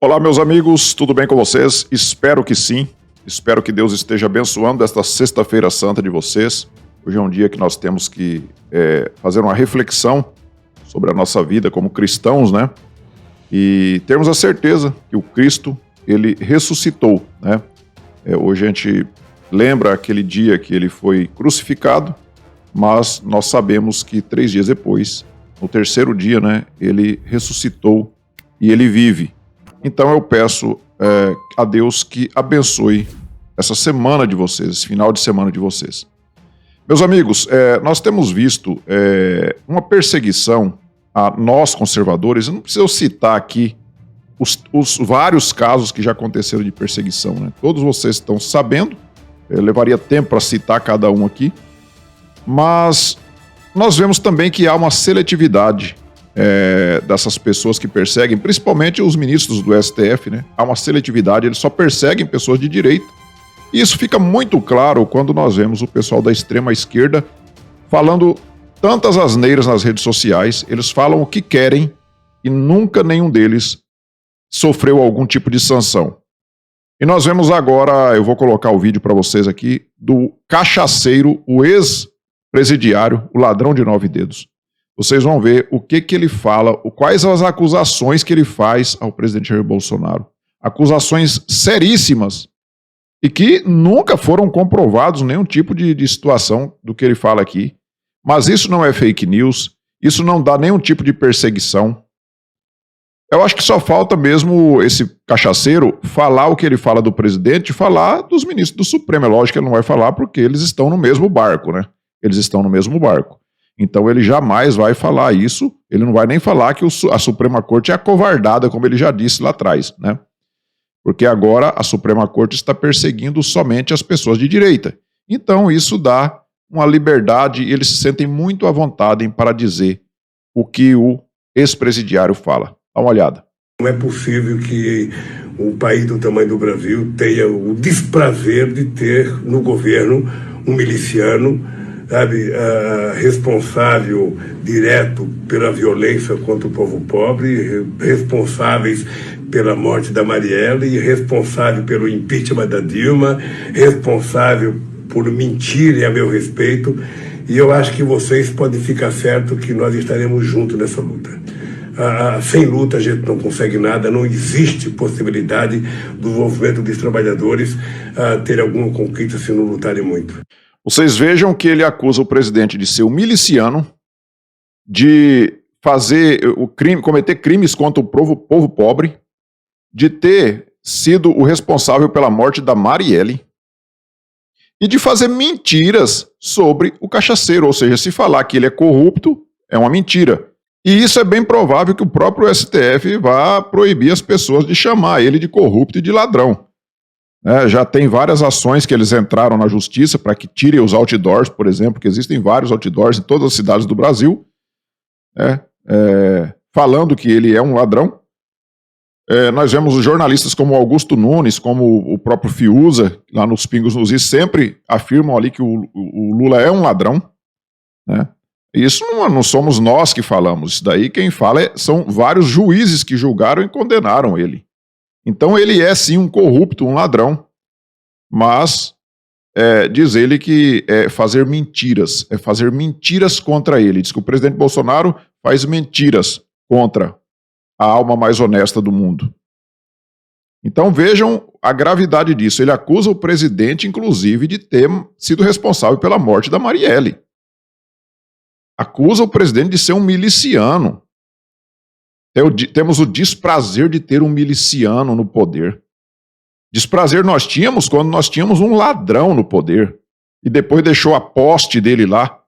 Olá, meus amigos, tudo bem com vocês? Espero que sim. Espero que Deus esteja abençoando esta sexta-feira santa de vocês. Hoje é um dia que nós temos que fazer uma reflexão sobre a nossa vida como cristãos, né? E termos a certeza que o Cristo, ele ressuscitou, né? Hoje a gente lembra aquele dia que ele foi crucificado, mas nós sabemos que 3 dias depois, no terceiro dia, né, ele ressuscitou e ele vive. Então eu peço a Deus que abençoe essa semana de vocês, esse final de semana de vocês. Meus amigos, nós temos visto uma perseguição a nós conservadores. Eu não preciso citar aqui os vários casos que já aconteceram de perseguição, né? Todos vocês estão sabendo, levaria tempo para citar cada um aqui, mas nós vemos também que há uma seletividade dessas pessoas que perseguem, principalmente os ministros do STF, né? Há uma seletividade, eles só perseguem pessoas de direita. E isso fica muito claro quando nós vemos o pessoal da extrema esquerda falando tantas asneiras nas redes sociais. Eles falam o que querem e nunca nenhum deles sofreu algum tipo de sanção. E nós vemos agora, eu vou colocar o vídeo para vocês aqui, do cachaceiro, o ex-presidiário, o ladrão de 9 dedos. Vocês vão ver o que ele fala, quais as acusações que ele faz ao presidente Jair Bolsonaro. Acusações seríssimas e que nunca foram comprovados nenhum tipo de situação do que ele fala aqui. Mas isso não é fake news, isso não dá nenhum tipo de perseguição. Eu acho que só falta mesmo esse cachaceiro falar o que ele fala do presidente e falar dos ministros do Supremo. É lógico que ele não vai falar porque eles estão no mesmo barco, né? Eles estão no mesmo barco. Então ele jamais vai falar isso, ele não vai nem falar que a Suprema Corte é acovardada, como ele já disse lá atrás, né? Porque agora a Suprema Corte está perseguindo somente as pessoas de direita. Então isso dá uma liberdade e eles se sentem muito à vontade para dizer o que o ex-presidiário fala. Dá uma olhada. Não é possível que um país do tamanho do Brasil tenha o desprazer de ter no governo um miliciano, sabe, responsável direto pela violência contra o povo pobre, responsáveis pela morte da Marielle, responsável pelo impeachment da Dilma, responsável por mentirem a meu respeito. E eu acho que vocês podem ficar certo que nós estaremos juntos nessa luta. Sem luta a gente não consegue nada, não existe possibilidade do movimento dos trabalhadores ter alguma conquista se não lutarem muito. Vocês vejam que ele acusa o presidente de ser um miliciano, de fazer cometer crimes contra o povo pobre, de ter sido o responsável pela morte da Marielle e de fazer mentiras sobre o cachaceiro, ou seja, se falar que ele é corrupto, é uma mentira. E isso é bem provável que o próprio STF vá proibir as pessoas de chamar ele de corrupto e de ladrão. Já tem várias ações que eles entraram na justiça para que tirem os outdoors, por exemplo, que existem vários outdoors em todas as cidades do Brasil, falando que ele é um ladrão. Nós vemos os jornalistas como Augusto Nunes, como o próprio Fiuza, lá nos Pingos nos Is, sempre afirmam ali que o Lula é um ladrão, né? Isso não somos nós que falamos, isso daí quem fala são vários juízes que julgaram e condenaram ele. Então ele é sim um corrupto, um ladrão, mas diz ele que é fazer mentiras contra ele. Diz que o presidente Bolsonaro faz mentiras contra a alma mais honesta do mundo. Então vejam a gravidade disso. Ele acusa o presidente, inclusive, de ter sido responsável pela morte da Marielle. Acusa o presidente de ser um miliciano. Temos o desprazer de ter um miliciano no poder. Desprazer nós tínhamos quando nós tínhamos um ladrão no poder. E depois deixou a poste dele lá,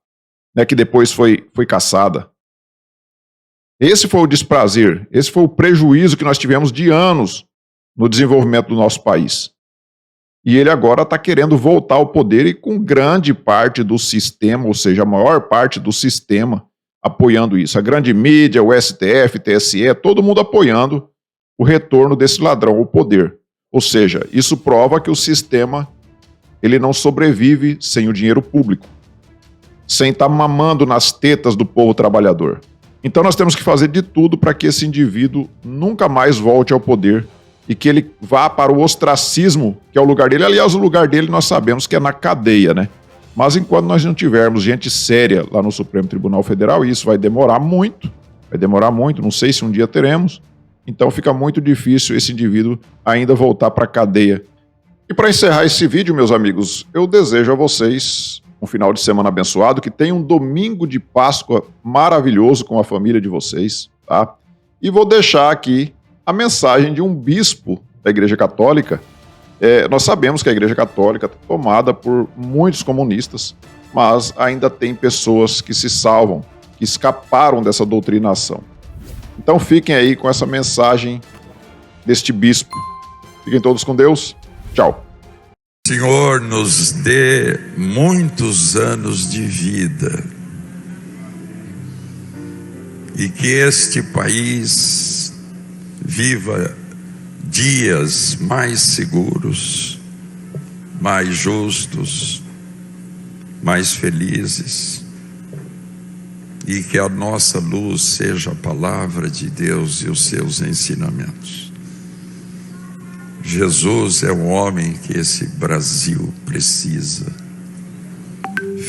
né, que depois foi caçada. Esse foi o desprazer, esse foi o prejuízo que nós tivemos de anos no desenvolvimento do nosso país. E ele agora está querendo voltar ao poder e com grande parte do sistema, ou seja, a maior parte do sistema apoiando isso. A grande mídia, o STF, TSE, todo mundo apoiando o retorno desse ladrão ao poder. Ou seja, isso prova que o sistema ele não sobrevive sem o dinheiro público, sem estar mamando nas tetas do povo trabalhador. Então nós temos que fazer de tudo para que esse indivíduo nunca mais volte ao poder e que ele vá para o ostracismo, que é o lugar dele. Aliás, o lugar dele nós sabemos que é na cadeia, né? Mas enquanto nós não tivermos gente séria lá no Supremo Tribunal Federal, e isso vai demorar muito, não sei se um dia teremos, então fica muito difícil esse indivíduo ainda voltar para a cadeia. E para encerrar esse vídeo, meus amigos, eu desejo a vocês um final de semana abençoado, que tenham um domingo de Páscoa maravilhoso com a família de vocês, tá? E vou deixar aqui a mensagem de um bispo da Igreja Católica. Nós sabemos que a Igreja Católica está tomada por muitos comunistas, mas ainda tem pessoas que se salvam, que escaparam dessa doutrinação. Então fiquem aí com essa mensagem deste bispo. Fiquem todos com Deus. Tchau. Senhor, nos dê muitos anos de vida e que este país viva dias mais seguros, mais justos, mais felizes, e que a nossa luz seja a palavra de Deus e os seus ensinamentos. Jesus é o homem que esse Brasil precisa.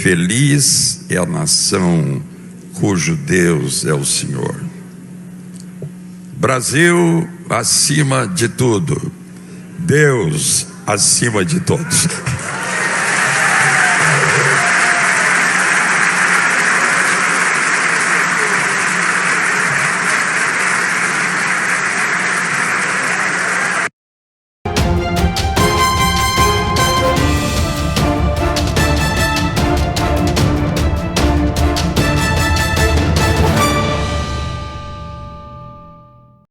Feliz é a nação cujo Deus é o Senhor. Brasil acima de tudo, Deus acima de todos.